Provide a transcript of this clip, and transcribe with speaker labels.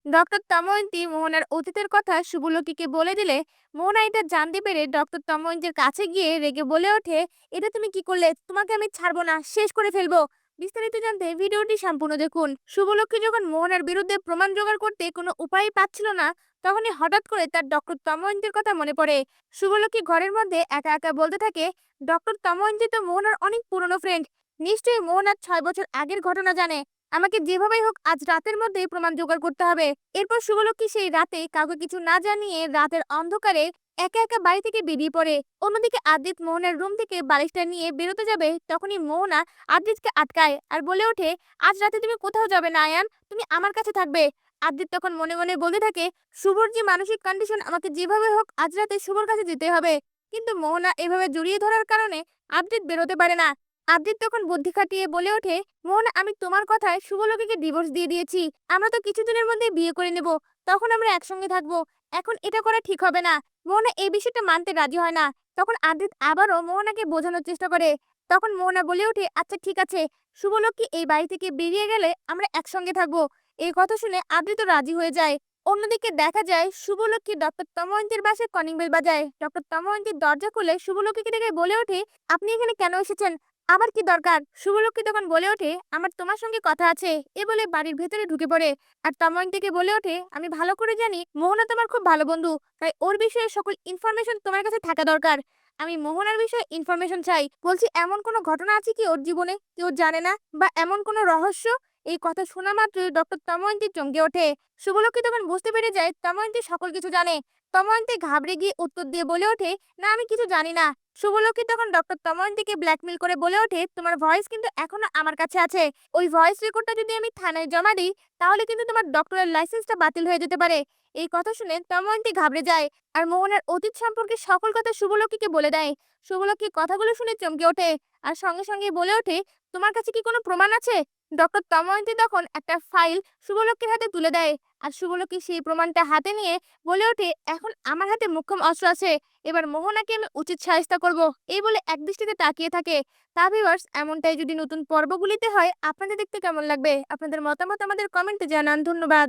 Speaker 1: Doctor তময়ন্তী মোহনার অতীতের কথা শুভলক্ষীকে বলে দিলে মোহনা এটা জানতে পেরে ডক্টর তময়ন্তীর কাছে গিয়ে রেগে বলে ওঠে, এটা তুমি কি করলে? তোমাকে আমি ছাড়বো না, শেষ করে ফেলবো। বিস্তারিত জানতে ভিডিওটি সম্পূর্ণ দেখুন। শুভলক্ষী যখন মোহনার বিরুদ্ধে প্রমাণ জোগাড় করতে কোনো উপায় পাচ্ছিল না, তখনই হঠাৎ করে তার ডক্টর তময়ন্তীর কথা মনে পড়ে। শুভলক্ষী ঘরের মধ্যে একা একা বলতে থাকে, ডক্টর তময়ন্তী তো মোহনার অনেক পুরনো ফ্রেন্ড, নিশ্চয়ই মোহনার 6 বছর আগের ঘটনা জানে। আমাকে যেভাবেই হোক আজ রাতের মধ্যেই প্রমাণ জোগাড় করতে হবে। এরপর শুভলক্ষী সেই রাতে কাউকে কিছু না জানিয়ে রাতের অন্ধকারে একা একা বাড়ি থেকে বেরিয়ে পড়ে। অন্যদিকে আদ্রিত মোহনার রুম থেকে বালিশটা নিয়ে বেরোতে যাবে, তখনই মোহনা আদ্রিতকে আটকায় আর বলে ওঠে, আজ রাতে তুমি কোথাও যাবে না আয়ান, তুমি আমার কাছে থাকবে। আদ্রিত তখন মনে মনে বলতে থাকে, শুভর যে মানসিক কন্ডিশন, আমাকে যেভাবে হোক আজ রাতে শুভর কাছে যেতে হবে। কিন্তু মোহনা এভাবে জড়িয়ে ধরার কারণে আদ্রিত বেরোতে পারে না। আদ্রিত তখন বুদ্ধি খাটিয়ে বলে ওঠে, মোহনা, আমি তোমার কথায় শুভলক্ষীকে ডিভোর্স দিয়ে দিয়েছি। আমরা তো কিছুদিনের মধ্যে বিয়ে করে নেব, তখন আমরা একসঙ্গে থাকবো। এখন এটা করা ঠিক হবে না। মোহনা এই বিষয়টা মানতে রাজি হয় না। তখন আদ্রিত আবারও মোহনাকে বোঝানোর চেষ্টা করে। তখন মোহনা বলে ওঠে, আচ্ছা ঠিক আছে, শুভলক্ষী এই বাড়ি থেকে বেরিয়ে গেলে আমরা একসঙ্গে থাকবো। এই কথা শুনে আদ্রিত রাজি হয়ে যায়। অন্যদিকে দেখা যায় শুভলক্ষী ডক্টর তময়ন্তীর বাসায় কলিং বেল বাজায়। ডক্টর তময়ন্তীর দরজা খুলে শুভলক্ষীকে দেখে বলে ওঠে, আপনি এখানে কেন এসেছেন? আবার কি দরকার? শুভলক্ষী তখন বলে ওঠে, আমার তোমার সঙ্গে কথা আছে। এ বলে বাড়ির ভেতরে ঢুকে পড়ে। আর তময়ন্তীকে বলে ওঠে, আমি ভালো করে জানি মোহনা তোমার খুব ভালো বন্ধু, তাই ওর বিষয়ে সকল ইনফরমেশন তোমার কাছে থাকা দরকার। আমি মোহনার বিষয়ে ইনফরমেশন চাই। বলছি, এমন কোনো ঘটনা আছে কি ওর জীবনে কেউ জানে না, বা এমন কোনো রহস্য? এই কথা শোনা মাত্রই ডক্টর তময়ন্তী চমকে ওঠে। শুভলক্ষী তখন বুঝতে পেরে যায় তময়ন্তী সকল কিছু জানে। তময়ন্তী ঘাবড়ে গিয়ে উত্তর দিয়ে বলে ওঠে, না, আমি কিছু জানি না। শুভলক্ষী তখন ডক্টর তময়ন্তীকে ব্ল্যাকমেল করে বলে ওঠে, তোমার ভয়েস কিন্তু এখনো আমার কাছে আছে। ওই ভয়েস রেকর্ডটা যদি আমি থানায় জমা দিই, তাহলে কিন্তু তোমার ডক্টরের লাইসেন্সটা বাতিল হয়ে যেতে পারে। এই কথা শুনে তময়ন্তী ঘাবড়ে যায় আর মোহনার অতীত সম্পর্কে সকল কথা শুভলক্ষীকে বলে দেয়। শুভলক্ষী কথাগুলো শুনে চমকে ওঠে আর সঙ্গে সঙ্গে বলে ওঠে, তোমার কাছে কি কোনো প্রমাণ আছে? ডক্টর তময়ন্তী তখন একটা ফাইল শুভলক্ষীর হাতে তুলে দেয়। আর শুভলক্ষী সেই প্রমাণটা হাতে নিয়ে বলে ওঠে, এখন আমার হাতে মোক্ষম অস্ত্র আছে, এবার মোহনাকে আমি উচিত শায়েস্তা করব। এই বলে একদৃষ্টিতে তাকিয়ে থাকে। তা ভিউয়ার্স, এমনটাই যদি নতুন পর্বগুলিতে হয়, আপনাদের দেখতে কেমন লাগবে? আপনাদের মতামত আমাদের কমেন্টে জানান। ধন্যবাদ।